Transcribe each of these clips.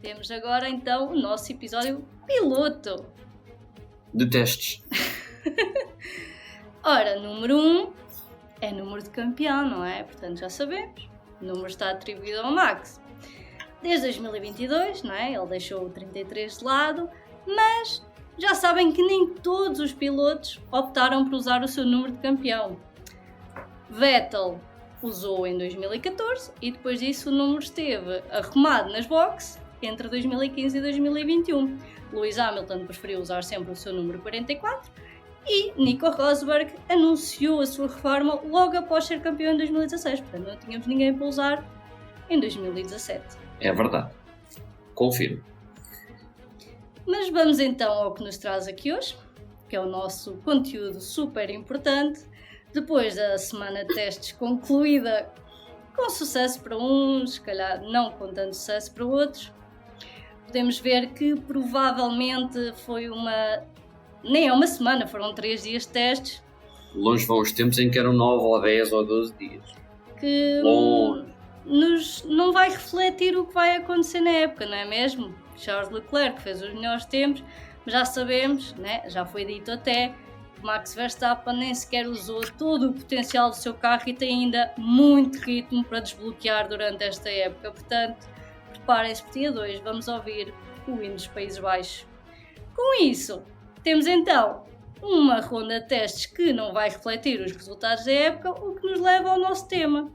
Temos agora então o nosso episódio piloto. De testes. Ora, número 1 é número de campeão, não é? Portanto, já sabemos. O número está atribuído ao Max. Desde 2022, não é? Ele deixou o 33 de lado, mas já sabem que nem todos os pilotos optaram por usar o seu número de campeão. Vettel usou em 2014 e depois disso o número esteve arrumado nas boxes entre 2015 e 2021. Lewis Hamilton preferiu usar sempre o seu número 44 e Nico Rosberg anunciou a sua reforma logo após ser campeão em 2016, portanto não tínhamos ninguém para usar em 2017. É verdade. Confirmo. Mas vamos então ao que nos traz aqui hoje, que é o nosso conteúdo super importante. Depois da semana de testes concluída com sucesso para uns, se calhar não com tanto sucesso para outros, podemos ver que provavelmente foi nem é uma semana, foram 3 dias de testes. Longe vão os tempos em que eram 9 ou 10 ou 12 dias. Que não vai refletir o que vai acontecer na época, não é mesmo? Charles Leclerc fez os melhores tempos, mas já sabemos, né? Já foi dito até, Max Verstappen nem sequer usou todo o potencial do seu carro e tem ainda muito ritmo para desbloquear durante esta época. Portanto, preparem-se para o dia 2, vamos ouvir o hino dos Países Baixos. Com isso, temos então uma ronda de testes que não vai refletir os resultados da época, o que nos leva ao nosso tema.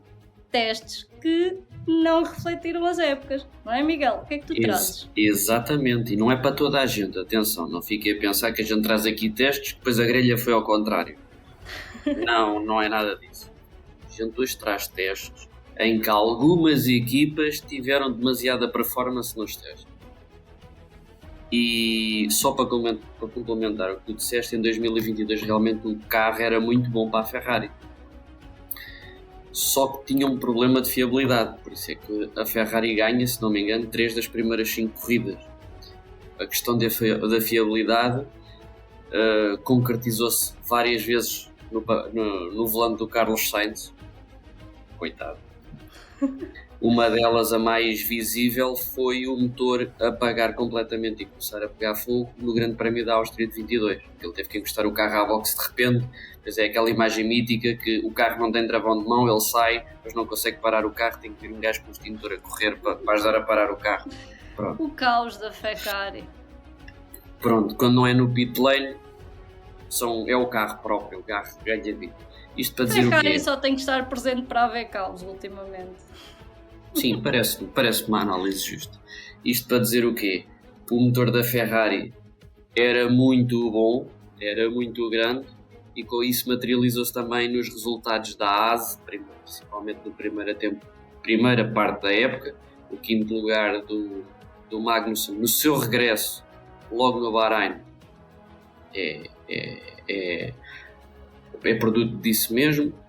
Testes que não refletiram as épocas, não é, Miguel? O que é que tu trazes? Exatamente, e não é para toda a gente, atenção, não fiquem a pensar que a gente traz aqui testes que depois a grelha foi ao contrário. Não é nada disso. A gente hoje traz testes em que algumas equipas tiveram demasiada performance nos testes. E só para complementar o que tu disseste, em 2022 realmente o carro era muito bom para a Ferrari. Só que tinha um problema de fiabilidade, por isso é que a Ferrari ganha, se não me engano, 3 das primeiras 5 corridas. A questão da fiabilidade concretizou-se várias vezes no volante do Carlos Sainz. Coitado. Uma delas, a mais visível, foi o motor apagar completamente e começar a pegar fogo no Grande Prémio da Áustria de 22. Ele teve que encostar o carro à boxe de repente, pois é aquela imagem mítica que o carro não tem travão de mão, ele sai, mas não consegue parar o carro, tem que vir um gajo com o extintor a correr para ajudar a parar o carro. Pronto. O caos da Ferrari. Pronto, quando não é no pit lane, é o carro próprio, o carro ganha vida. Isto para dizer o quê? Ferrari só tem que estar presente para haver caos ultimamente. Sim, parece uma análise justa. Isto para dizer o quê? O motor da Ferrari era muito bom, era muito grande e com isso materializou-se também nos resultados da AS, principalmente no primeira parte da época. O 5º lugar do Magnussen no seu regresso logo no Bahrein é produto disso mesmo.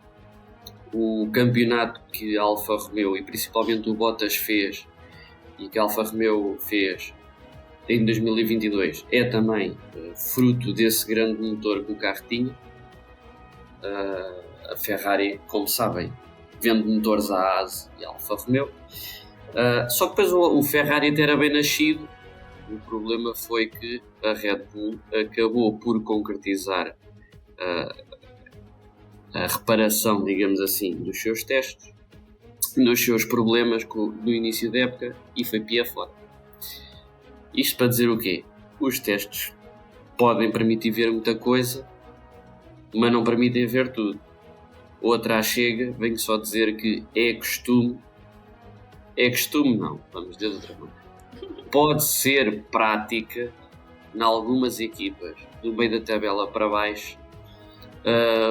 O campeonato que a Alfa Romeo e principalmente o Bottas fez e que a Alfa Romeo fez em 2022 é também fruto desse grande motor que o carro tinha. A Ferrari, como sabem, vende motores à AS e à Alfa Romeo. Só que depois o Ferrari até era bem nascido. O problema foi que a Red Bull acabou por concretizar a reparação, digamos assim, dos seus testes, dos seus problemas no início da época e foi pia fora. Isto para dizer o quê? Os testes podem permitir ver muita coisa, mas não permitem ver tudo. Outra chega, venho só dizer que é costume não, vamos dizer de outra maneira. Pode ser prática em algumas equipas, do meio da tabela para baixo,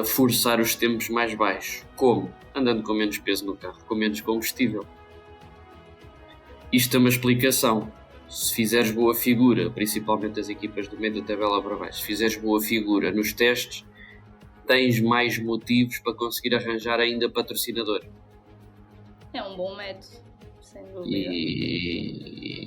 forçar os tempos mais baixos. Como? Andando com menos peso no carro, com menos combustível. Isto é uma explicação. Se fizeres boa figura, principalmente as equipas do meio da tabela para baixo, se fizeres boa figura nos testes, tens mais motivos para conseguir arranjar ainda patrocinador. É um bom método, sem dúvida.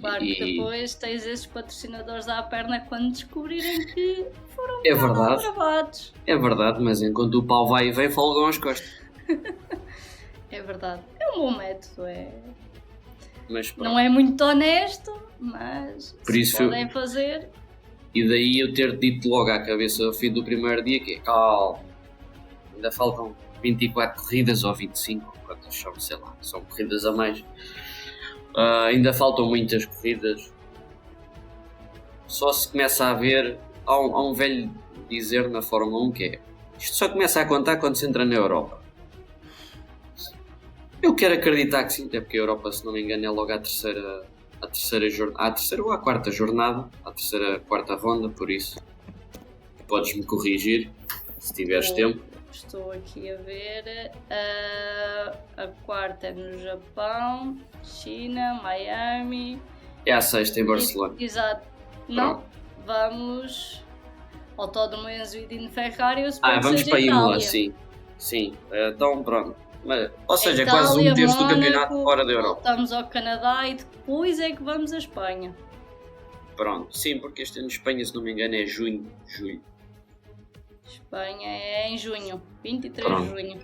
Claro que depois tens esses patrocinadores à perna quando descobrirem que foram gravados. É verdade, mas enquanto o pau vai e vem, folgam as costas. É verdade. É um bom método, Mas não é muito honesto, mas Por se isso podem fazer... E daí eu ter dito logo à cabeça ao fim do primeiro dia que é calma, ainda faltam 24 corridas ou 25, quantas são, sei lá, são corridas a mais. Ainda faltam muitas corridas. Só se começa a ver, há um velho dizer na Fórmula 1 que é: isto só começa a contar quando se entra na Europa. Eu quero acreditar que sim, até porque a Europa, se não me engano, é logo a terceira ou a quarta jornada, a terceira, quarta ronda, por isso podes-me corrigir se tiveres tempo. Estou aqui a ver, a quarta é no Japão, China, Miami... É a sexta em Barcelona. Exato. Não, vamos... Autódromo Enzo e Dino Ferrari, eu suponho que vamos seja para Imola, Itália. sim. Então pronto. Ou seja, Itália, quase um terço do Mónaco, campeonato fora da Europa. Voltamos ao Canadá e depois é que vamos à Espanha. Pronto, sim, porque este ano em Espanha, se não me engano, é julho. Espanha é em junho, 23 Pronto. de junho.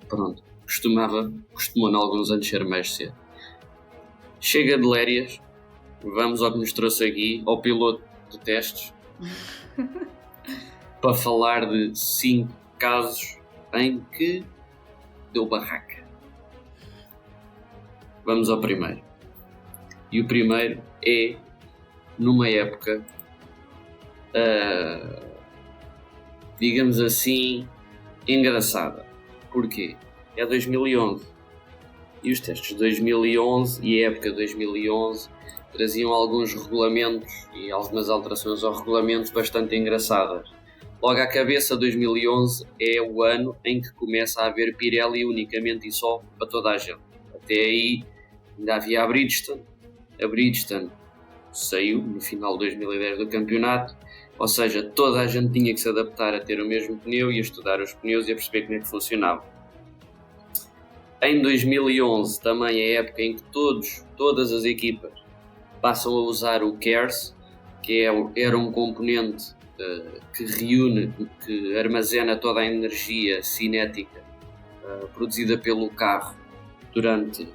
Pronto, costumou em alguns anos ser mais cedo. Chega de lérias, vamos ao que nos trouxe aqui, ao piloto de testes, para falar de 5 casos em que deu barraca. Vamos ao primeiro. E o primeiro é numa época, digamos assim, engraçada. Porquê? É 2011. E os testes de 2011 e a época de 2011 traziam alguns regulamentos e algumas alterações ao regulamento bastante engraçadas. Logo à cabeça, 2011 é o ano em que começa a haver Pirelli unicamente e só para toda a gente. Até aí ainda havia a Bridgestone. A Bridgestone saiu no final de 2010 do campeonato, ou seja, toda a gente tinha que se adaptar a ter o mesmo pneu e a estudar os pneus e a perceber como é que funcionava. Em 2011 também é a época em que todas as equipas passam a usar o KERS, que era um componente que reúne, que armazena toda a energia cinética produzida pelo carro durante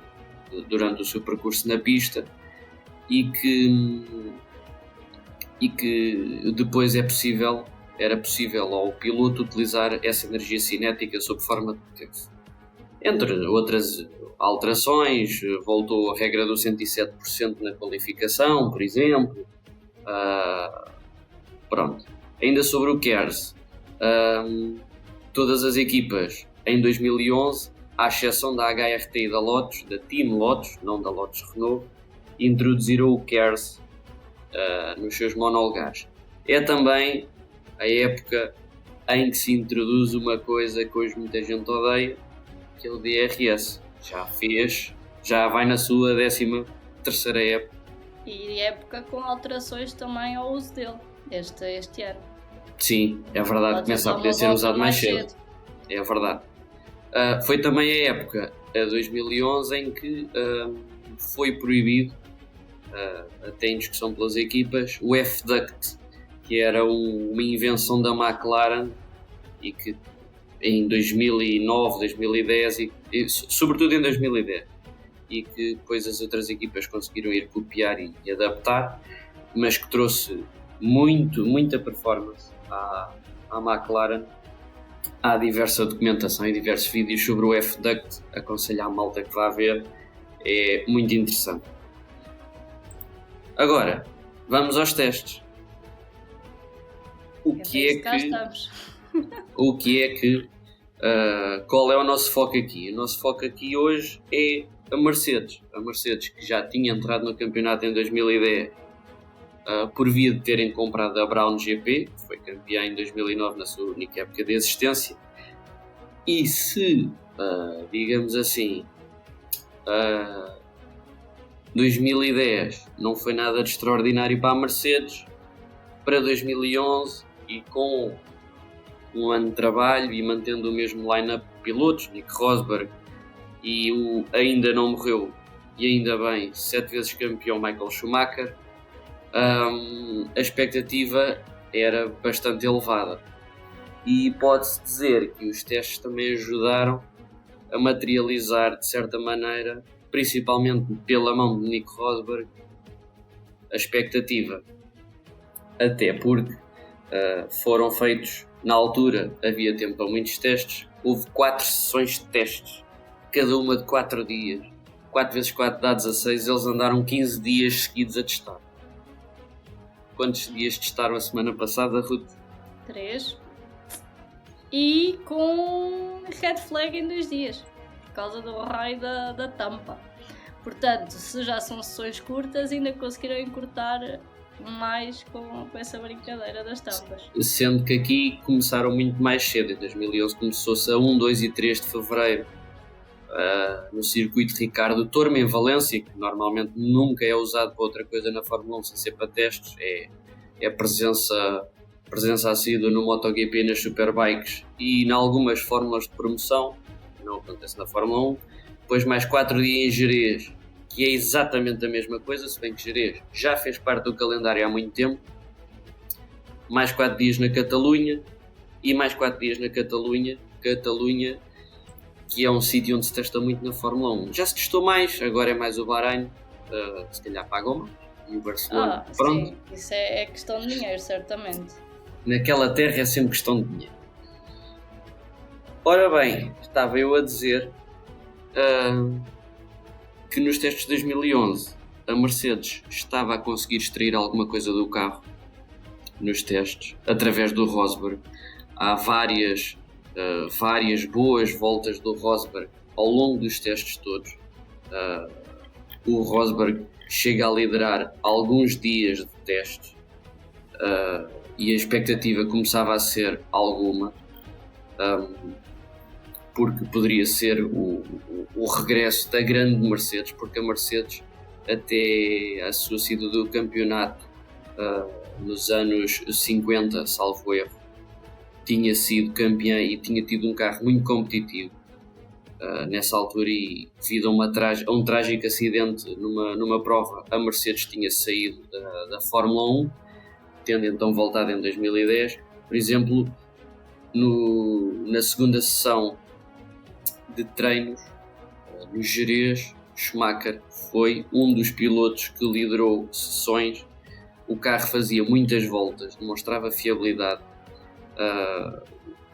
o seu percurso na pista e que depois era possível ao piloto utilizar essa energia cinética sob forma de potência. Entre outras alterações, voltou a regra do 107% na qualificação, por exemplo. Pronto. Ainda sobre o KERS, todas as equipas em 2011, à exceção da HRT e da Lotus, da Team Lotus, não da Lotus Renault, introduziram o KERS nos seus monolugares. É também a época em que se introduz uma coisa que hoje muita gente odeia, que é o DRS. Já vai na sua 13ª época. E época com alterações também ao uso dele, este ano. Sim, é verdade, começa a poder ser usado mais cedo. É verdade. Foi também a época, 2011, em que foi proibido, até em discussão pelas equipas, o F-Duct, que era uma invenção da McLaren e que em 2009, 2010 e sobretudo em 2010, e que depois as outras equipas conseguiram ir copiar e adaptar, mas que trouxe muita performance à McLaren. Há diversa documentação e diversos vídeos sobre o F-Duct, aconselho à malta que vá ver, é muito interessante. Agora, vamos aos testes. Qual é o nosso foco aqui? O nosso foco aqui hoje é a Mercedes. A Mercedes, que já tinha entrado no campeonato em 2010 por via de terem comprado a Brown GP, que foi campeã em 2009 na sua única época de existência. E se, digamos assim, 2010 não foi nada de extraordinário para a Mercedes, para 2011 e com um ano de trabalho e mantendo o mesmo line-up de pilotos, Nico Rosberg e o ainda não morreu e ainda bem 7 vezes campeão Michael Schumacher, a expectativa era bastante elevada e pode-se dizer que os testes também ajudaram a materializar de certa maneira, principalmente pela mão de Nico Rosberg, a expectativa, até porque foram feitos, na altura havia tempo para muitos testes, houve 4 sessões de testes, cada uma de 4 dias, 4 vezes 4 dá 16, eles andaram 15 dias seguidos a testar. Quantos dias testaram a semana passada, Ruth? 3. E com red flag em 2 dias, por causa do raio da tampa. Portanto, se já são sessões curtas, ainda conseguiram encurtar mais com essa brincadeira das tampas. Sendo que aqui começaram muito mais cedo, em 2011 começou-se a 1, 2 e 3 de fevereiro, no circuito Ricardo Tormo, em Valência, que normalmente nunca é usado para outra coisa na Fórmula 1, sem ser para testes, é presença assídua no MotoGP, nas Superbikes e em algumas fórmulas de promoção, não acontece na Fórmula 1. Depois mais 4 dias em Jerez, que é exatamente a mesma coisa, se bem que Jerez já fez parte do calendário há muito tempo. Mais 4 dias na Catalunha e mais 4 dias na Catalunha, que é um sítio onde se testa muito na Fórmula 1. Já se testou mais, agora é mais o Bahrein, se calhar pagam mais, e o Barcelona. Pronto. Sim, isso é questão de dinheiro, certamente. Naquela terra é sempre questão de dinheiro. Ora bem, estava eu a dizer que nos testes de 2011 a Mercedes estava a conseguir extrair alguma coisa do carro nos testes, através do Rosberg. Há várias boas voltas do Rosberg ao longo dos testes todos. O Rosberg chega a liderar alguns dias de testes e a expectativa começava a ser alguma, porque poderia ser o regresso da grande Mercedes, porque a Mercedes, até a sua saída do campeonato nos anos 50, salvo erro, tinha sido campeã e tinha tido um carro muito competitivo nessa altura, e devido a um trágico acidente numa prova, a Mercedes tinha saído da Fórmula 1, tendo então voltado em 2010. Por exemplo, na segunda sessão de treinos no Jerez, Schumacher foi um dos pilotos que liderou sessões. O carro fazia muitas voltas, demonstrava fiabilidade.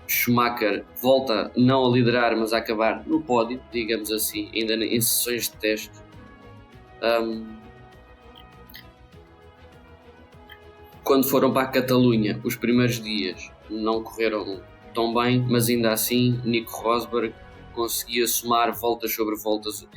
Schumacher volta não a liderar, mas a acabar no pódio, digamos assim, ainda em sessões de teste. Quando foram para a Catalunha, os primeiros dias não correram tão bem, mas ainda assim Nico Rosberg conseguia somar voltas sobre voltas.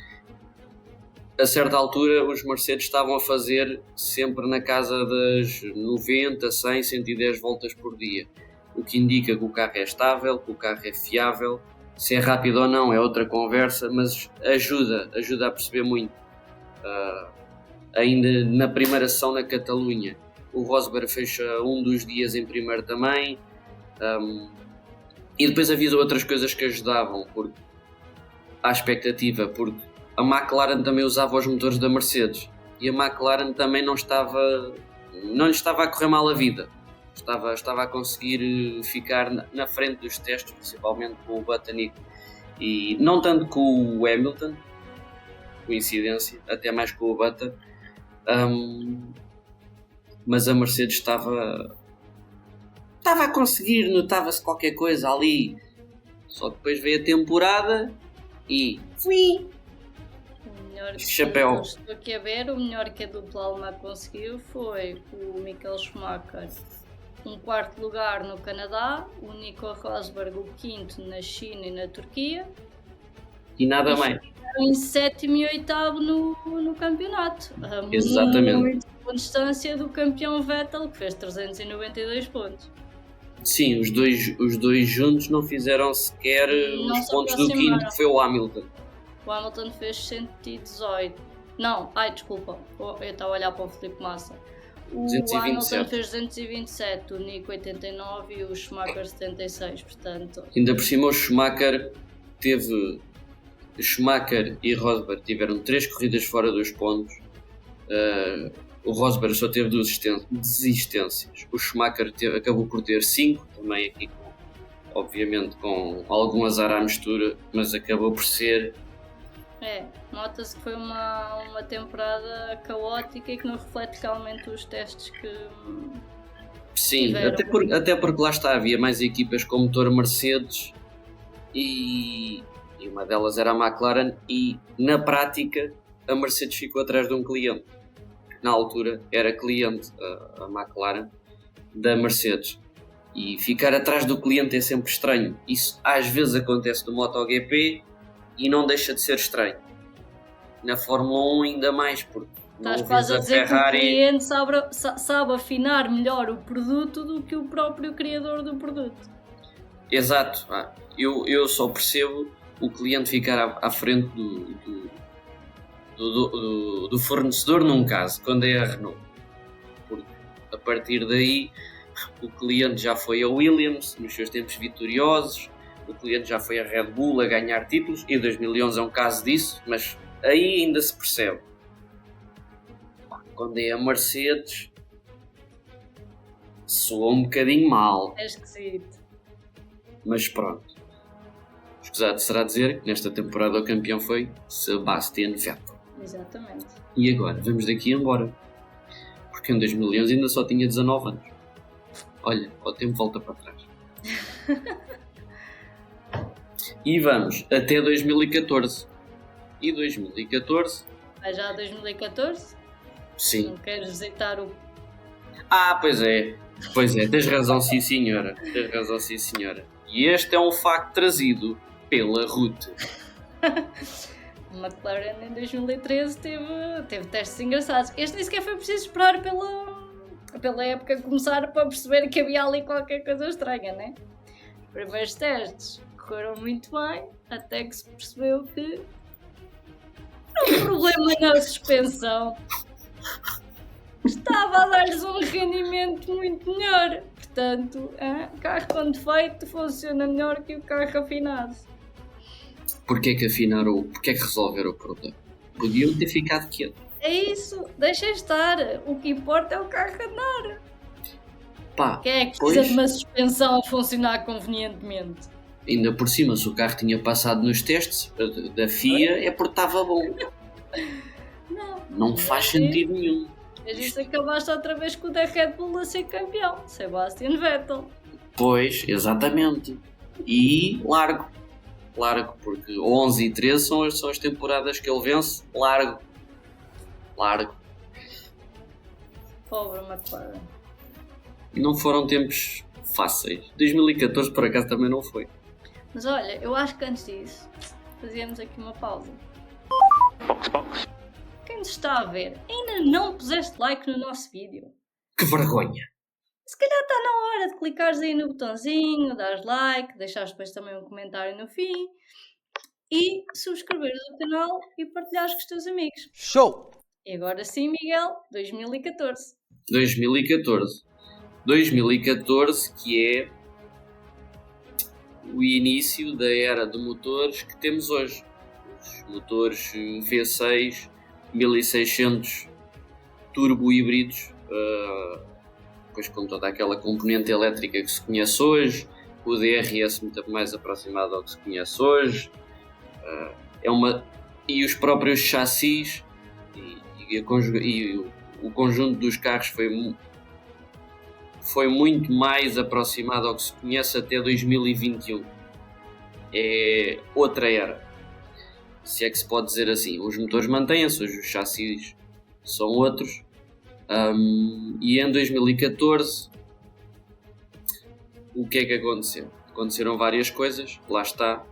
A certa altura os Mercedes estavam a fazer sempre na casa das 90, 100, 110 voltas por dia, o que indica que o carro é estável, que o carro é fiável. Se é rápido ou não é outra conversa, mas ajuda a perceber muito. Ainda na primeira sessão na Catalunha, o Rosberg fecha um dos dias em primeiro também, e depois havia outras coisas que ajudavam à expectativa, porque a McLaren também usava os motores da Mercedes e a McLaren também não lhe estava a correr mal a vida, estava a conseguir ficar na frente dos testes, principalmente com o Button e não tanto com o Hamilton, coincidência, até mais com o Button, mas a Mercedes estava a conseguir, notava-se qualquer coisa ali, só que depois veio a temporada e chapéu. Estou aqui a ver, o melhor que a dupla alemã conseguiu foi o Michael Schumacher, um quarto lugar no Canadá, o Nico Rosberg o quinto na China e na Turquia, e nada mais. Em sétimo e oitavo no campeonato. Exatamente. Muito com distância do campeão Vettel, que fez 392 pontos. Sim, os dois juntos não fizeram sequer os pontos do quinto, que foi o Hamilton. O Hamilton fez 118. Não, desculpa, eu estava a olhar para o Felipe Massa. O 227. Hamilton fez 227, o Nico 89 e o Schumacher 76, portanto... Ainda por cima o Schumacher e Rosberg tiveram 3 corridas fora dos pontos. O Rosberg só teve 2 desistências. O Schumacher acabou por ter 5, também aqui obviamente com algum azar à mistura, mas acabou por ser Nota-se que foi uma temporada caótica e que não reflete realmente os testes que Sim, tiveram. até porque lá está, havia mais equipas com motor Mercedes e uma delas era a McLaren e na prática a Mercedes ficou atrás de um cliente. Na altura era cliente a McLaren da Mercedes. E ficar atrás do cliente é sempre estranho. Isso às vezes acontece no MotoGP e não deixa de ser estranho. Na Fórmula 1 ainda mais, porque Estás não quase vês a a dizer que o Ferrari... cliente sabe afinar melhor o produto do que o próprio criador do produto. Exato. Eu só percebo o cliente ficar à frente do fornecedor num caso, quando é a Renault. Porque a partir daí o cliente já foi a Williams nos seus tempos vitoriosos, o cliente já foi a Red Bull a ganhar títulos, e 2011 é um caso disso, mas aí ainda se percebe. Quando é a Mercedes, soa um bocadinho mal. É esquisito. Mas pronto. Escusado será dizer que nesta temporada o campeão foi Sebastian Vettel. Exatamente. E agora, vamos daqui embora. Porque em 2011 ainda só tinha 19 anos. Olha, o tempo volta para trás. E vamos até 2014. E 2014... Vai já a 2014? Sim. Não queres visitar o... Pois é. Tens razão, sim senhora. E este é um facto trazido pela Ruth. A McLaren em 2013 teve testes engraçados. Este nem sequer foi preciso esperar pela época começar para perceber que havia ali qualquer coisa estranha, né? Os primeiros testes correram muito bem, até que se percebeu que um problema na suspensão estava a dar-lhes um rendimento muito melhor. Portanto, o carro com defeito funciona melhor que o carro afinado. Porquê que resolveram o problema? Podiam ter ficado quieto. É isso, deixa estar. O que importa é o carro andar. Quem é que precisa de uma suspensão a funcionar convenientemente? Ainda por cima, se o carro tinha passado nos testes da FIA, é porque estava bom. Não faz sentido nenhum. Mas isso acabaste outra vez com o da Red Bull a ser campeão, Sebastian Vettel. Pois, exatamente. E largo, porque 11 e 13 são as temporadas que ele vence. Largo. Pobre McLaren. Não foram tempos fáceis. 2014 por acaso também não foi. Mas olha, eu acho que antes disso fazíamos aqui uma pausa. Quem nos está a ver, ainda não puseste like no nosso vídeo? Que vergonha! Se calhar está na hora de clicares aí no botãozinho, dares like, deixares depois também um comentário no fim e subscreveres o canal e partilhares com os teus amigos. Show! E agora sim, Miguel, 2014. 2014, que é o início da era de motores que temos hoje. Os motores V6 1600 turbo híbridos, depois com toda aquela componente elétrica que se conhece hoje, o DRS muito mais aproximado ao que se conhece hoje, e os próprios chassis e o conjunto dos carros foi muito mais aproximado ao que se conhece até 2021. É outra era, se é que se pode dizer assim. Os motores mantêm-se, os chassis são outros. E em 2014 o que é que aconteceu? Aconteceram várias coisas, lá está.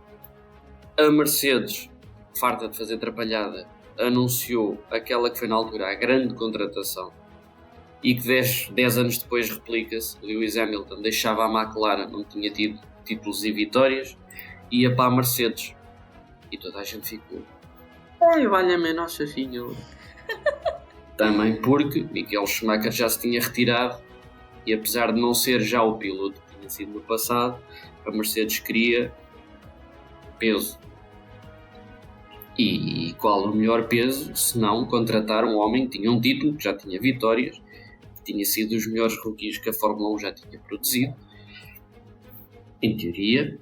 A Mercedes, farta de fazer atrapalhada, anunciou aquela que foi na altura a grande contratação e que 10 anos depois replica-se. Lewis Hamilton deixava a McLaren, não tinha tido títulos e vitórias, ia para a Mercedes e toda a gente ficou: ai, valha-me a Nossa Senhora. Também porque Michael Schumacher já se tinha retirado e, apesar de não ser já o piloto que tinha sido no passado, a Mercedes queria peso. E qual o melhor peso se não contratar um homem que tinha um título, que já tinha vitórias, que tinha sido dos melhores rookies que a Fórmula 1 já tinha produzido. Em teoria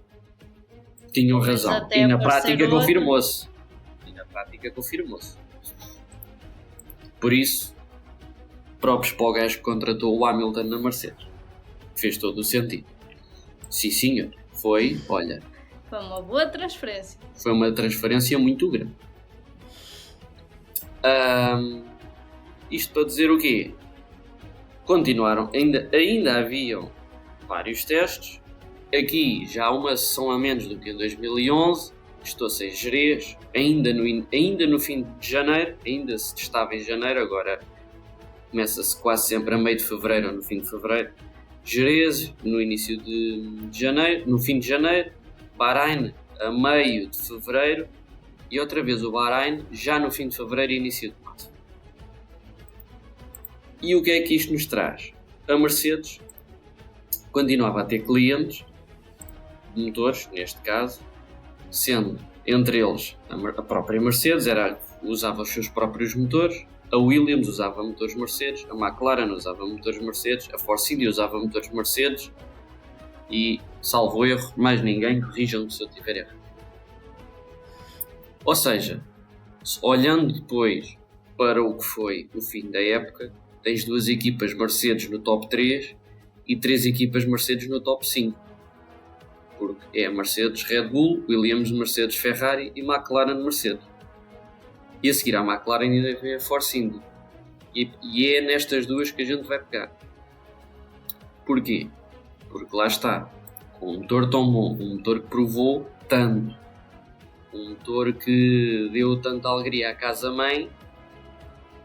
tinham razão, e na prática confirmou-se. prática confirmou-se. Por isso, próprios para o gajo que contratou o Hamilton na Mercedes. Fez todo o sentido. Sim, senhor. Foi uma boa transferência. Foi uma transferência muito grande. Isto para dizer o quê? Continuaram, ainda haviam vários testes. Aqui já há uma sessão a menos do que em 2011. Estou-se em Jerez, ainda no fim de janeiro, ainda se testava em janeiro, agora começa-se quase sempre a meio de fevereiro ou no fim de fevereiro. Jerez no início de janeiro, no fim de janeiro, Bahrein a meio de fevereiro e outra vez o Bahrein já no fim de fevereiro e início de março. E o que é que isto nos traz? A Mercedes continuava a ter clientes de motores, neste caso, sendo entre eles a própria Mercedes usava os seus próprios motores, a Williams usava motores Mercedes, a McLaren usava motores Mercedes, a Force India usava motores Mercedes e, salvo erro, mais ninguém, corrijam-me se eu tiver erro. Ou seja, olhando depois para o que foi o fim da época, tens 2 equipas Mercedes no top 3 e 3 equipas Mercedes no top 5. Porque é a Mercedes Red Bull, Williams Mercedes Ferrari e McLaren Mercedes. E a seguir à McLaren ainda vem a Force India. E é nestas duas que a gente vai pegar. Porquê? Porque lá está, com um motor tão bom, um motor que provou tanto, um motor que deu tanta alegria à casa-mãe,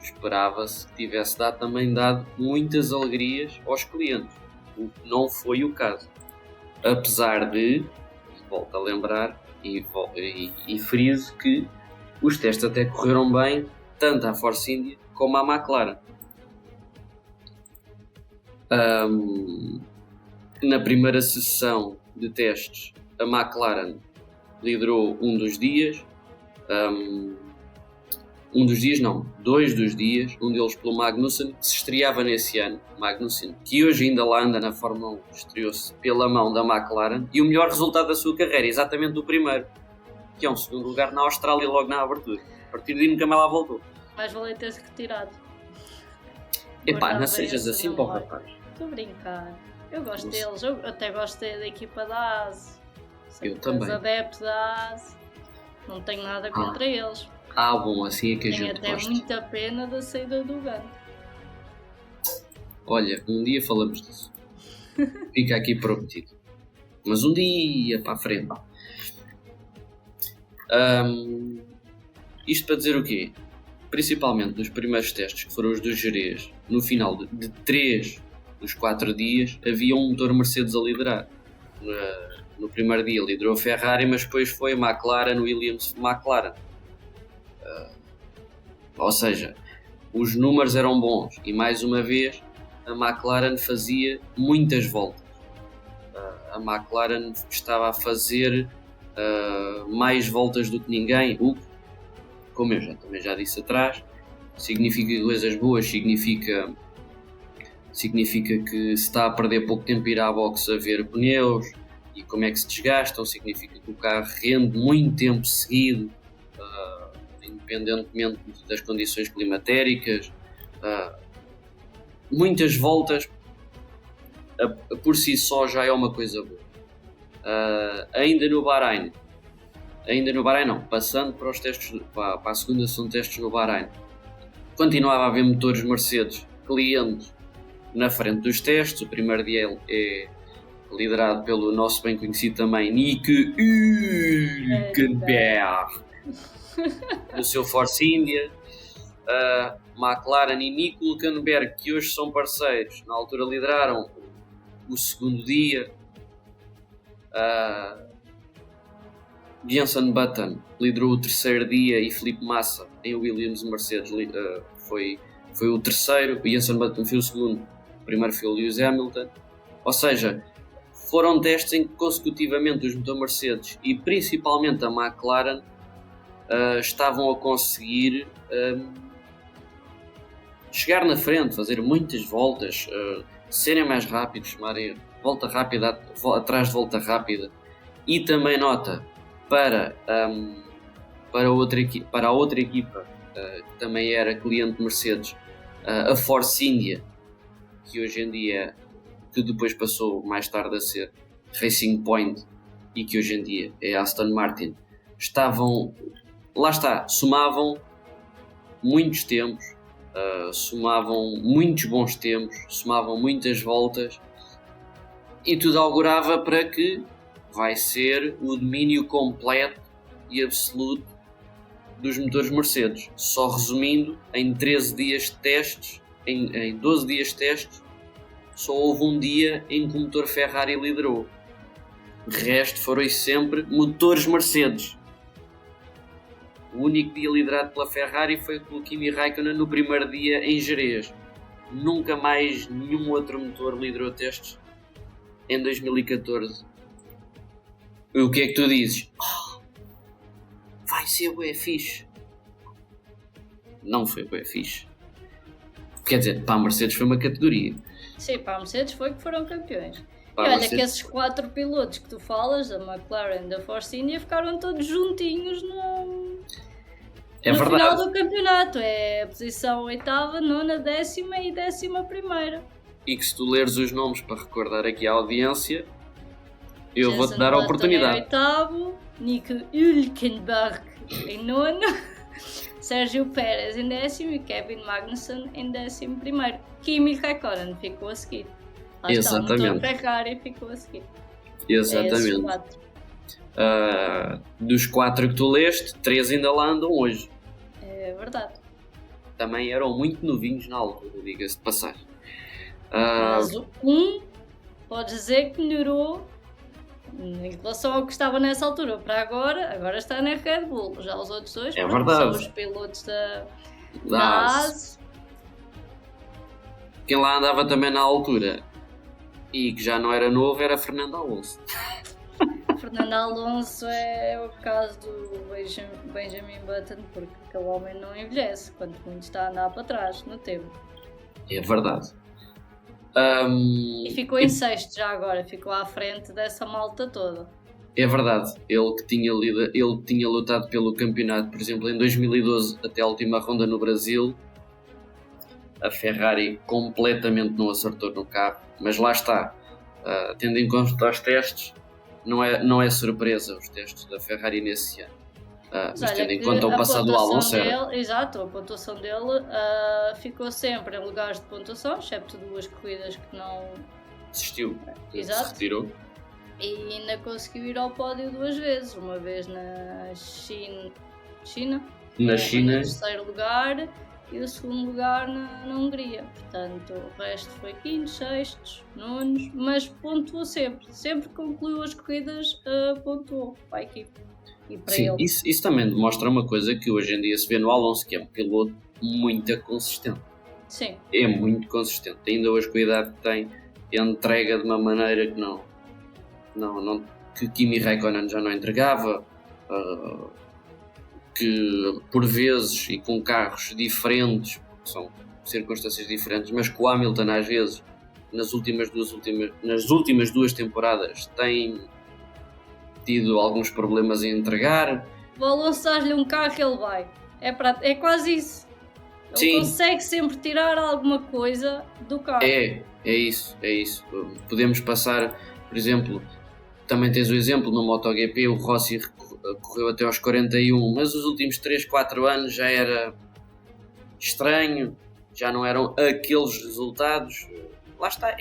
esperava-se que tivesse também dado muitas alegrias aos clientes, o que não foi o caso. Apesar de, volto a lembrar e friso que os testes até correram bem, tanto à Force India como à McLaren. Na primeira sessão de testes, a McLaren liderou dos dias, 2 dos dias, um deles pelo Magnussen, que se estreava nesse ano, Magnussen, que hoje ainda lá anda na Fórmula 1, estreou-se pela mão da McLaren, e o melhor resultado da sua carreira, exatamente o primeiro, que é um segundo lugar na Austrália logo na abertura. A partir daí nunca mais lá voltou. Mais valeu ter-se retirado. Epá, não sejas assim para o rapaz. Estou a brincar. Eu gosto deles, eu até gosto da equipa da AS. Eu também. Os adeptos da AS. Não tenho nada contra eles. Bom, assim é que a gente gosta. Tem até muita pena da saída do Gano. Olha, um dia falamos disso. Fica aqui prometido. Mas um dia para a frente. Isto para dizer o quê? Principalmente nos primeiros testes, que foram os dos Jerez, no final de 3 dos 4 dias, havia um motor Mercedes a liderar. No primeiro dia liderou a Ferrari, mas depois foi a McLaren, Williams, McLaren. Ou seja, os números eram bons e, mais uma vez, a McLaren fazia muitas voltas. A McLaren estava a fazer mais voltas do que ninguém, o que, como eu também já disse atrás, significa coisas boas, significa que se está a perder pouco tempo ir à boxe a ver pneus e como é que se desgastam, significa que o carro rende muito tempo seguido, independentemente das condições climatéricas. Muitas voltas por si só já é uma coisa boa. Ainda no Bahrein não, passando para os testes, para a segunda sessão de testes no Bahrein, continuava a haver motores Mercedes clientes na frente dos testes. O primeiro dia é liderado pelo nosso bem conhecido também Nico Hülkenberg no seu Force India. McLaren e Nico Hülkenberg, que hoje são parceiros, na altura lideraram o segundo dia. Jenson Button liderou o terceiro dia e Felipe Massa em Williams Mercedes foi o terceiro. Jenson Button foi o segundo, o primeiro foi o Lewis Hamilton. Ou seja, foram testes em que consecutivamente os motores Mercedes e principalmente a McLaren estavam a conseguir chegar na frente, fazer muitas voltas, serem mais rápidos, chamarem volta rápida atrás de volta rápida. E também nota para para a outra equipa que também era cliente Mercedes, a Force India, que hoje em dia, que depois passou mais tarde a ser Racing Point e que hoje em dia é Aston Martin, somavam muitos tempos, somavam muitos bons tempos, somavam muitas voltas, e tudo augurava para que vai ser o domínio completo e absoluto dos motores Mercedes. Só resumindo, em 13 dias de testes, em 12 dias de testes, só houve um dia em que o motor Ferrari liderou. O resto foram sempre motores Mercedes. O único dia liderado pela Ferrari foi pelo Kimi Raikkonen no primeiro dia em Jerez. Nunca mais nenhum outro motor liderou testes em 2014. O que é que tu dizes? Vai ser bué fixe. Não foi bué fixe. Quer dizer, para a Mercedes foi uma categoria. Sim, para a Mercedes foi que foram campeões. Para e olha Mercedes... que esses 4 pilotos que tu falas, da McLaren e da Force India, ficaram todos juntinhos no final do campeonato. É a posição 8ª, 9ª, 10ª e 11ª. E que se tu leres os nomes para recordar aqui a audiência, eu vou-te dar a oportunidade. Em 8º, Nico Hülkenberg em 9º, Sérgio Pérez em 10º e Kevin Magnussen em 11º. Kimi Raikkonen ficou a seguir. Lá Exatamente. Está, o motor Ferrari ficou a seguir. Exatamente. Dos 4 que tu leste, 3 ainda lá andam hoje. É verdade. Também eram muito novinhos na altura, diga-se de passagem. Mas pode dizer que melhorou em relação ao que estava nessa altura para agora está na Red Bull. Já os outros dois são os pilotos da AS. Quem lá andava também na altura e que já não era novo era Fernando Alonso. Fernando Alonso é o caso do Benjamin Button, porque aquele homem não envelhece, quanto muito está a andar para trás no tempo. É verdade. E ficou em sexto já agora, ficou à frente dessa malta toda. É verdade, ele tinha lutado pelo campeonato, por exemplo, em 2012 até a última ronda no Brasil. A Ferrari completamente não acertou no carro, mas lá está, tendo em conta os testes, não é surpresa os testes da Ferrari nesse ano. Mas tendo em conta o passado do Alonso, exato, a pontuação dele ficou sempre em lugares de pontuação, excepto 2 corridas que não desistiu, se retirou. E ainda conseguiu ir ao pódio 2 vezes, uma vez na China, no terceiro lugar, e o segundo lugar na Hungria. Portanto, o resto foi quintos, sextos, nonos, mas pontuou sempre concluiu as corridas, pontuou para a equipe. Sim, isso também demonstra uma coisa que hoje em dia se vê no Alonso, que é um piloto muito consistente. Sim. É muito consistente. Ainda hoje cuidado que tem, entrega de uma maneira que que Kimi Raikkonen já não entregava, que por vezes e com carros diferentes, são circunstâncias diferentes, mas que o Hamilton às vezes nas últimas 2 temporadas tem tido alguns problemas em entregar. O Alonso dá-lhe um carro e ele vai. É quase isso. Ele consegue sempre tirar alguma coisa do carro. É isso. Podemos passar, por exemplo, também tens o exemplo no MotoGP, o Rossi correu até aos 41, mas os últimos 3, 4 anos já era estranho, já não eram aqueles resultados. Lá está,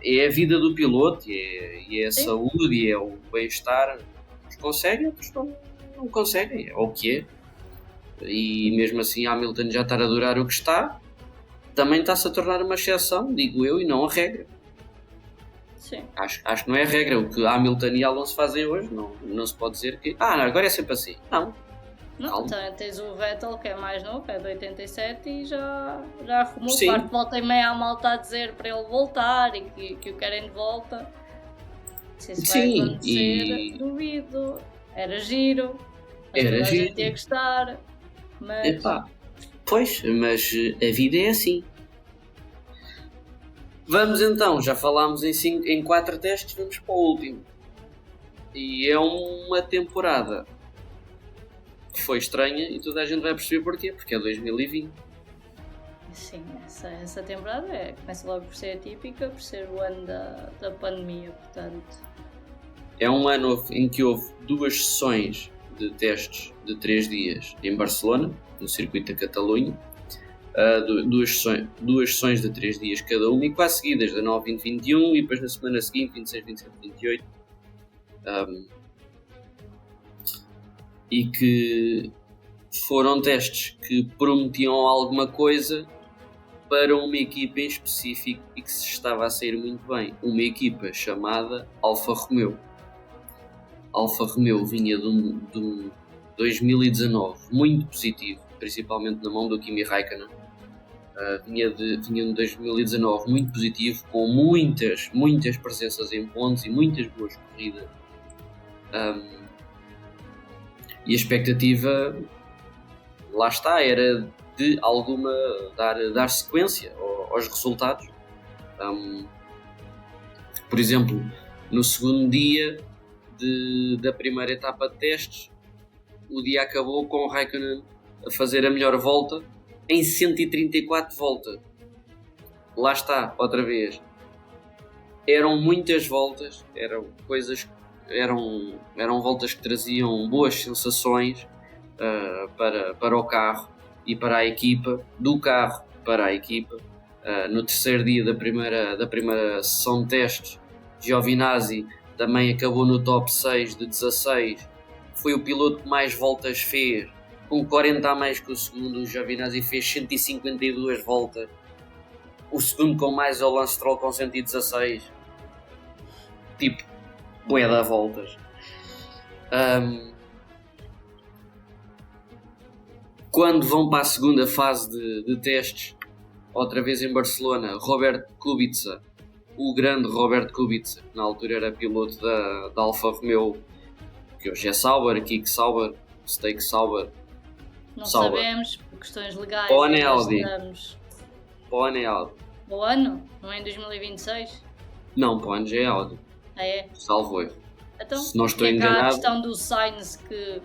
é a vida do piloto, é a saúde, é o bem-estar. Uns conseguem, outros não conseguem, é o que é. E mesmo assim Hamilton já estar a durar o que está, também está-se a tornar uma exceção, digo eu, e não a regra. Sim. Acho que não é a regra. O que Hamilton e Alonso fazem hoje, não se pode dizer que agora é sempre assim. Não, tens o Vettel, que é mais novo, é de 87 e já arrumou parte, volta e meia a malta a dizer para ele voltar e que o querem de volta. Se isso vai acontecer, duvido. Era giro, a gente ia gostar, mas... Pois, mas a vida é assim. Vamos então, já falámos em 4 testes, vamos para o último. E é uma temporada foi estranha e toda a gente vai perceber porquê, porque é 2020. Sim, essa temporada começa logo por ser atípica, por ser o ano da pandemia, portanto. É um ano em que houve 2 sessões de testes de 3 dias em Barcelona, no circuito da Catalunha. 2 sessões de 3 dias cada uma e quase seguidas, 19, 20, 21 e depois na semana seguinte 26, 27, 28. E que foram testes que prometiam alguma coisa para uma equipa em específico e que se estava a sair muito bem. Uma equipa chamada Alfa Romeo. Alfa Romeo vinha de um 2019 muito positivo, principalmente na mão do Kimi Raikkonen. Vinha de 2019 muito positivo, com muitas presenças em pontos e muitas boas corridas. E a expectativa, lá está, era de alguma dar sequência aos resultados. Por exemplo, no segundo dia da primeira etapa de testes, o dia acabou com o Raikkonen a fazer a melhor volta em 134 voltas. Lá está, outra vez. Eram muitas voltas, eram voltas que traziam boas sensações para o carro e para a equipa, do carro para a equipa. No terceiro dia da primeira sessão de testes, Giovinazzi também acabou no top 6 de 16. Foi o piloto que mais voltas fez, com 40 a mais que o segundo. O Giovinazzi fez 152 voltas. O segundo com mais é o Lance Stroll com 116. Tipo, bué da voltas. Quando vão para a segunda fase de testes, outra vez em Barcelona, Robert Kubica, o grande Robert Kubica, que na altura era piloto da Alfa Romeo, que hoje é Sauber, Kik Sauber, Steak Sauber. Não Sauber. sabemos, por questões legais. Para o ano é Audi. Estamos... Para o ano é Audi. Para o ano? Não é em 2026? Não, para o ano já é Audi. É? Salvo erro. Então, se não estou é enganado. a questão do Sainz que...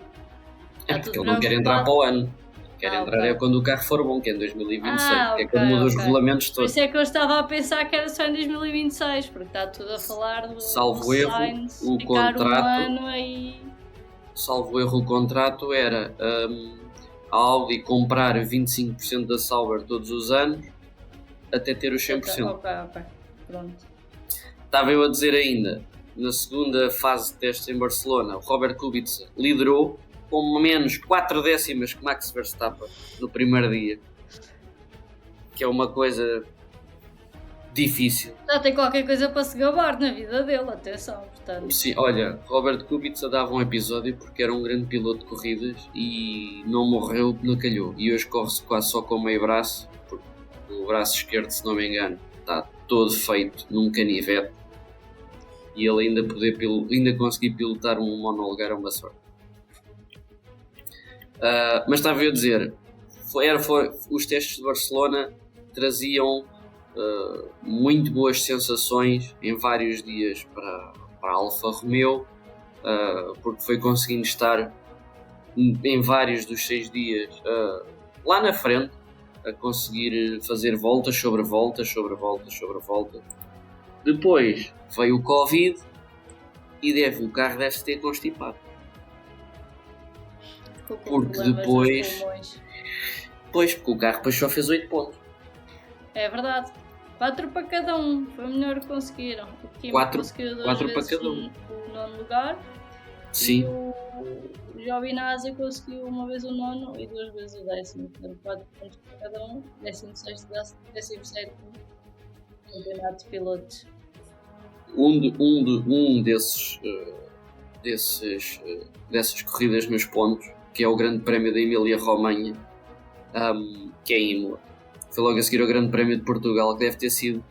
É porque ele não quer entrar para o ano. Quer entrar ok. é quando o carro for bom, que é em 2026. Que é quando ok, muda os ok. regulamentos Por todos. isso é que eu estava a pensar que era só em 2026, porque está tudo a falar do Salvo erro, Sainz o ficar contrato- um ano aí... Salvo erro, o contrato era a Audi comprar 25% da Sauber todos os anos até ter os 100%. Ok. Pronto. Estava eu a dizer ainda, na segunda fase de testes em Barcelona, o Robert Kubica liderou com menos 4 décimas que Max Verstappen no primeiro dia, que é uma coisa difícil. Já tem qualquer coisa para se gabar na vida dele, atenção, portanto. Sim, olha, Robert Kubica dava um episódio porque era um grande piloto de corridas e não morreu, não calhou. E hoje corre-se quase só com meio braço, porque o braço esquerdo, se não me engano, está todo feito num canivete. E ele ainda conseguir pilotar um monolugar é uma sorte. Mas estava eu a dizer, os testes de Barcelona traziam muito boas sensações em vários dias para a Alfa Romeo, porque foi conseguindo estar em vários dos 6 dias lá na frente, a conseguir fazer voltas sobre voltas sobre voltas sobre voltas. Depois veio o Covid e o carro deve-se ter constipado. Porque depois... porque o carro depois só fez 8 pontos. É verdade. 4 para cada um. Foi o melhor que conseguiram. O Kimi 4 conseguiu 2 para vezes cada um. o 9º lugar. Sim. E o Giovinazzi conseguiu uma vez o 9º e 2 vezes o 10º. Portanto, 4 pontos para cada um. 16º, 17º. Campeonato de pilotos. Dessas corridas nos pontos, que é o Grande Prémio da Emília-Romanha, que é em Imola. Foi logo a seguir ao Grande Prémio de Portugal, que deve ter sido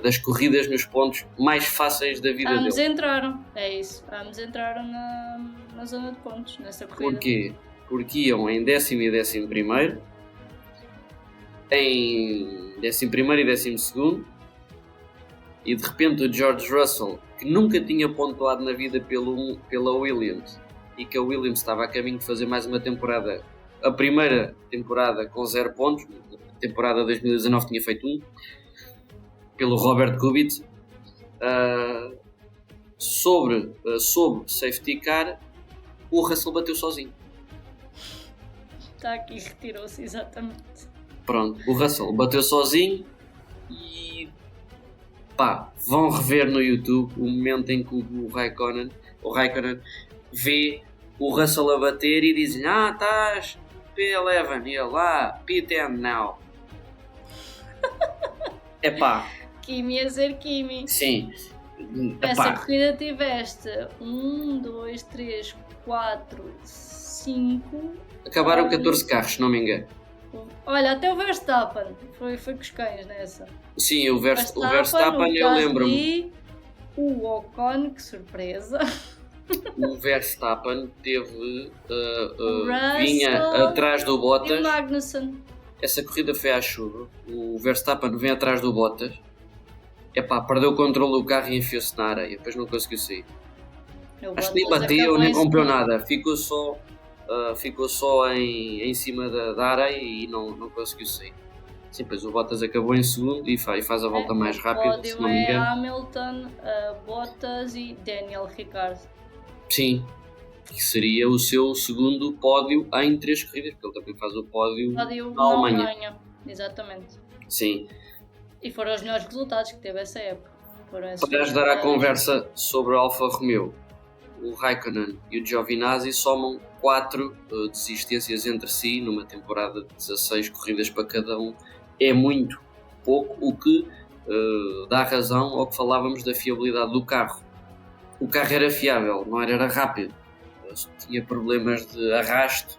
das corridas nos pontos mais fáceis da vida Ambos dele. entraram, é isso. Ambos entraram na zona de pontos, nessa corrida. Porquê? Porque iam em 10º e 11º, em 11º e 12º, e de repente o George Russell, que nunca tinha pontuado na vida pela Williams, e que a Williams estava a caminho de fazer mais uma temporada, a primeira temporada com 0 pontos, a temporada 2019 tinha feito 1, pelo Robert Kubica, sobre safety car, o Russell bateu sozinho. Está aqui, retirou-se, exatamente. Pronto, o Russell bateu sozinho e vão rever no YouTube o momento em que o Raikkonen vê o Russell a bater e diz-lhe: estás P11, e ele P10 now. Kimi a ser Kimi. Sim. Nessa corrida tiveste 1, 2, 3, 4, 5. Acabaram 14 carros, se não me engano. Olha, até o Verstappen foi com os cães nessa. Sim, o Verstappen eu lembro-me. E o Ocon, que surpresa. O Verstappen vinha atrás do Bottas. E o Magnussen. Essa corrida foi à chuva. O Verstappen vem atrás do Bottas. Perdeu o controle do carro e enfiou-se na areia. Depois não conseguiu sair. Acho que nem bateu, nem rompeu nada. Ficou só em cima da areia e não conseguiu sair. Sim, pois o Bottas acabou em segundo e faz a volta mais rápida, se não me engano. Hamilton, Bottas e Daniel Ricciardo. Sim, que seria o seu segundo pódio em 3 corridas, porque ele também faz o pódio na Alemanha. Exatamente. Sim. E foram os melhores resultados que teve essa época. Para ajudar a conversa sobre a Alfa Romeo, o Raikkonen e o Giovinazzi somam 4 desistências entre si numa temporada de 16 corridas para cada um. É muito pouco, o que dá razão ao que falávamos da fiabilidade do carro. O carro era fiável, não era rápido. Tinha problemas de arrasto.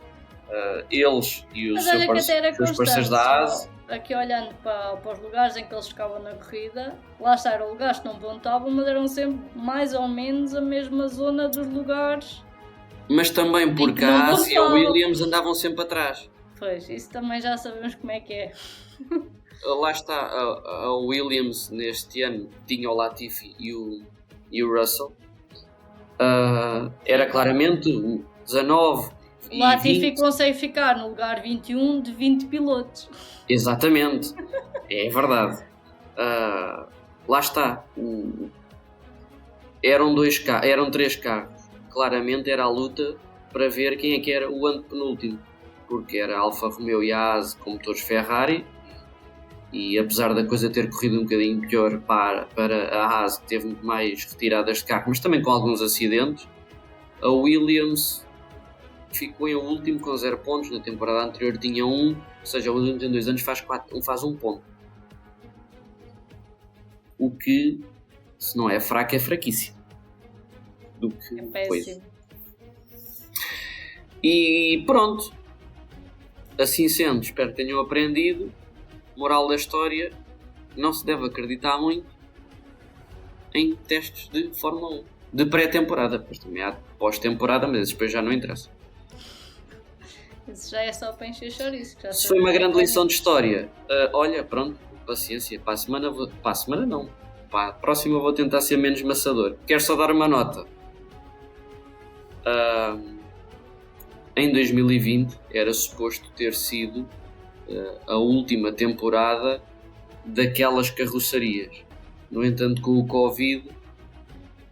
Eles e os seus parceiros da ASE. Aqui olhando para os lugares em que eles ficavam na corrida, lá está, eram lugares que não pontuavam, mas eram sempre mais ou menos a mesma zona dos lugares. Mas também porque a ASE e a Williams andavam sempre atrás. Pois, isso também já sabemos como é que é. Lá está, a Williams neste ano tinha o Latifi e o Russell. Era claramente o 19 e Latifi 20. Consegue ficar no lugar 21 de 20 pilotos. Exatamente, é verdade. Lá está, eram 3 carros. Claramente era a luta para ver quem é que era o antepenúltimo, porque era a Alfa Romeo e a ASE com motores Ferrari, e apesar da coisa ter corrido um bocadinho pior para a ASE, que teve muito mais retiradas de carro, mas também com alguns acidentes, a Williams ficou em último com 0 pontos. Na temporada anterior tinha 1, ou seja, o Williams em 2 anos faz 1 ponto. O que, se não é fraco, é fraquíssimo. É péssimo. E pronto. Assim sendo, espero que tenham aprendido. Moral da história: não se deve acreditar muito em testes de Fórmula 1. De pré-temporada, depois também há pós-temporada, mas depois já não interessa. Isso já é só para encher chouriço. Se foi uma grande lição de história, olha, pronto, paciência. Para a semana não. Para a próxima vou tentar ser menos maçador. Quero só dar uma nota. Em 2020 era suposto ter sido a última temporada daquelas carrocerias. No entanto, com o Covid,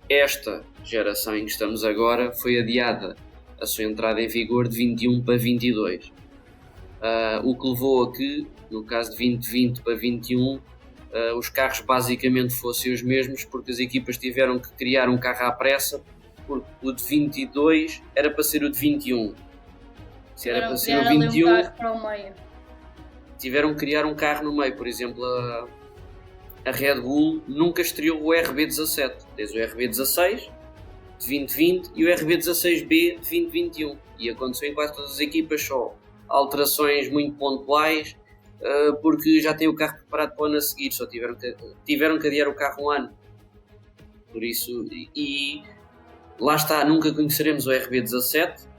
esta geração em que estamos agora foi adiada a sua entrada em vigor de 21 para 22. O que levou a que, no caso de 2020 para 21, os carros basicamente fossem os mesmos, porque as equipas tiveram que criar um carro à pressa, porque o de 22 era para ser o de 21. Se era para ser o 21, um carro para o meio. Tiveram que criar um carro no meio. Por exemplo, a Red Bull nunca estreou o RB17. Tens o RB16 de 2020 e o RB16B de 2021. E aconteceu em quase todas as equipas, só alterações muito pontuais, porque já têm o carro preparado para o ano a seguir. Só tiveram que adiar o carro um ano. Por isso, e lá está, nunca conheceremos o RB17.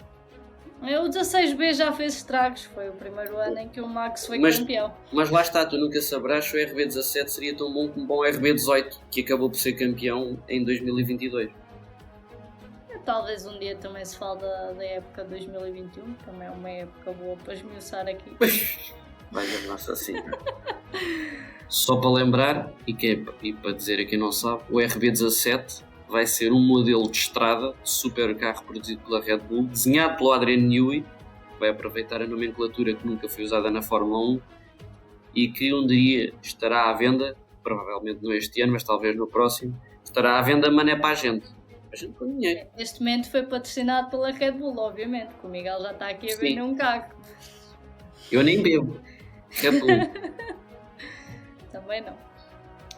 O 16B já fez estragos, foi o primeiro ano em que o Max foi campeão. Mas lá está, tu nunca saberás se o RB17 seria tão bom como o RB18, que acabou por ser campeão em 2022. talvez um dia também se fale da época de 2021, também é uma época boa para esmiuçar aqui. Olha, nossa senhora. Só para lembrar, e para dizer a quem não sabe, o RB17 vai ser um modelo de estrada de supercarro produzido pela Red Bull, desenhado pelo Adrian Newey, que vai aproveitar a nomenclatura que nunca foi usada na Fórmula 1 e que um dia estará à venda, provavelmente não este ano, mas talvez no próximo, estará à venda, mas não é para a gente com dinheiro. Este momento foi patrocinado pela Red Bull, obviamente, que o Miguel já está aqui a vender um carro. Eu nem bebo. Red Bull. Também não.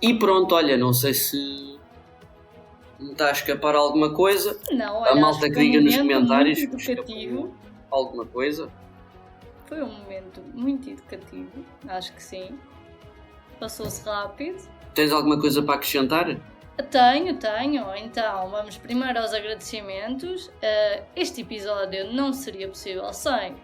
E pronto, olha, não sei se me está a escapar alguma coisa. Não, olha, a malta que diga nos comentários muito educativo. Alguma coisa. Foi um momento muito educativo, acho que sim. Passou-se rápido. Tens alguma coisa para acrescentar? Tenho. Então, vamos primeiro aos agradecimentos. Este episódio não seria possível sem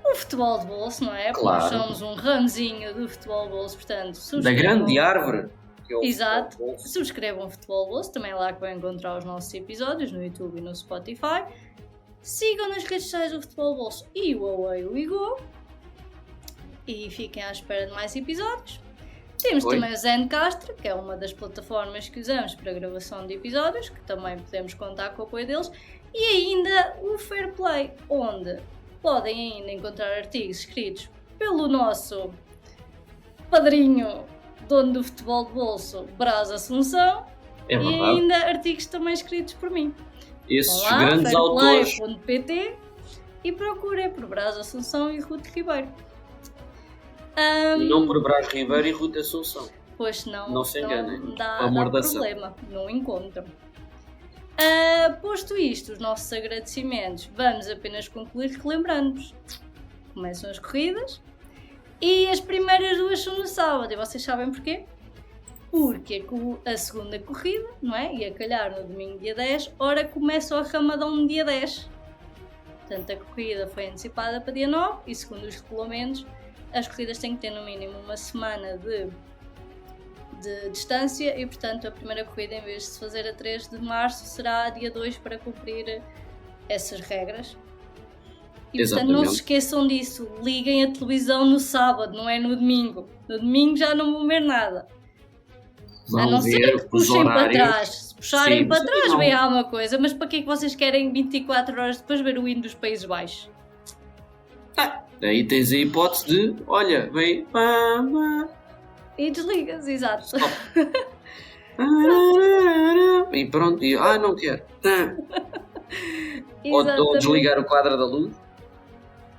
o futebol de bolso, não é? Claro. Porque nós somos um ramozinho do futebol de bolso, portanto, da grande árvore. Que é o Exato. Futebol de Bolso. Subscrevam o Futebol de Bolso, também é lá que vão encontrar os nossos episódios, no YouTube e no Spotify. Sigam nas redes sociais do Futebol de Bolso e o Away We Go. E fiquem à espera de mais episódios. Temos também o Zencastr, que é uma das plataformas que usamos para a gravação de episódios, que também podemos contar com o apoio deles. E ainda o Fair Play, onde podem ainda encontrar artigos escritos pelo nosso padrinho, dono do futebol de bolso, Braz Assunção, É verdade. e ainda artigos também escritos por mim. Esses Vão lá, grandes autores. fairplay.pt, e procurem por Braz Assunção e Ruth Ribeiro. Não por Brás Ribeiro e Ruth Assunção. Pois não se enganem. dá Amor da problema, não encontram. Posto isto, os nossos agradecimentos, vamos apenas concluir relembrando-vos. Começam as corridas e as primeiras duas são no sábado. E vocês sabem porquê? Porque a segunda corrida, não é? Ia calhar no domingo dia 10, ora começa o Ramadão no dia 10. Portanto, a corrida foi antecipada para dia 9 e, segundo os regulamentos, as corridas têm que ter no mínimo uma semana de distância e, portanto, a primeira corrida, em vez de se fazer a 3 de março, será a dia 2 para cumprir essas regras. E, portanto, não se esqueçam disso. Liguem a televisão no sábado, não é no domingo. No domingo já não vão ver nada. Vão a não ser que puxem para trás. Se puxarem para trás, vem há uma coisa. Mas para que é que vocês querem 24 horas depois ver o hino dos Países Baixos? Aí tens a hipótese de, olha, vem... E desligas, exato. E pronto, e não quero. Ou desligar o quadro da luz.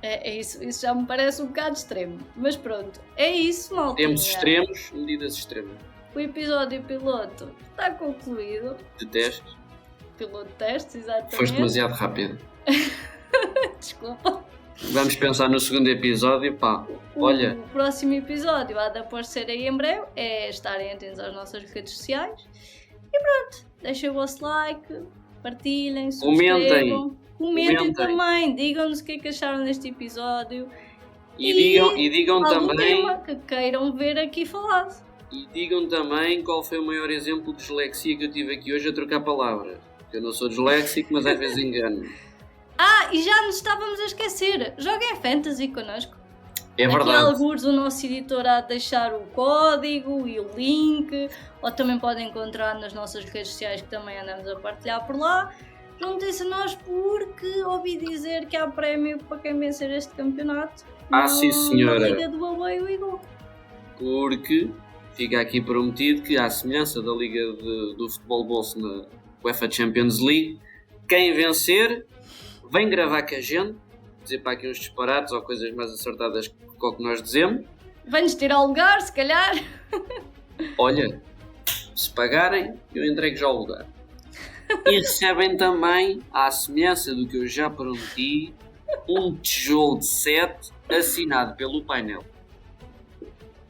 É isso já me parece um bocado extremo. Mas pronto, é isso, maltinha. Temos extremos, medidas extremas. O episódio piloto está concluído. De testes. Piloto de testes, exatamente. Foste demasiado rápido. Desculpa. Vamos pensar no segundo episódio, pá. Olha. O próximo episódio há de aparecer aí em breve. É estarem atentos às nossas redes sociais. E pronto, deixem o vosso like, partilhem, subscrevam. Comentem também, digam-nos o que é que acharam deste episódio. E digam algum também tema que queiram ver aqui falado. E digam também qual foi o maior exemplo de dislexia que eu tive aqui hoje a trocar palavras. Eu não sou disléxico, mas às vezes engano. E já nos estávamos a esquecer. Joguem Fantasy connosco. É verdade. Aqui alguns o nosso editor há de deixar o código e o link. Ou também podem encontrar nas nossas redes sociais, que também andamos a partilhar por lá. Juntem-se a nós, porque ouvi dizer que há prémio para quem vencer este campeonato. Sim, senhora. Na Liga do Away We Go. Porque fica aqui prometido que, à semelhança da Liga do Futebol Bolso na UEFA Champions League, quem vencer vem gravar com a gente, dizer para aqui uns disparates ou coisas mais acertadas que o que nós dizemos. Vem-nos tirar o lugar, se calhar. Olha, se pagarem, eu entrego já o lugar. E recebem também, à semelhança do que eu já prometi, um tijolo de 7 assinado pelo painel.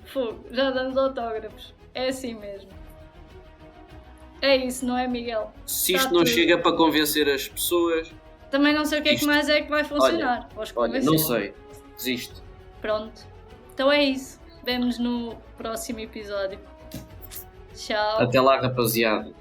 Fogo, já damos autógrafos. É assim mesmo. É isso, não é, Miguel? Se isto não chega para convencer as pessoas... Também não sei o que é que mais é que vai funcionar. Olha, não sei. Desisto. Pronto. Então é isso. Vemo-nos no próximo episódio. Tchau. Até lá, rapaziada.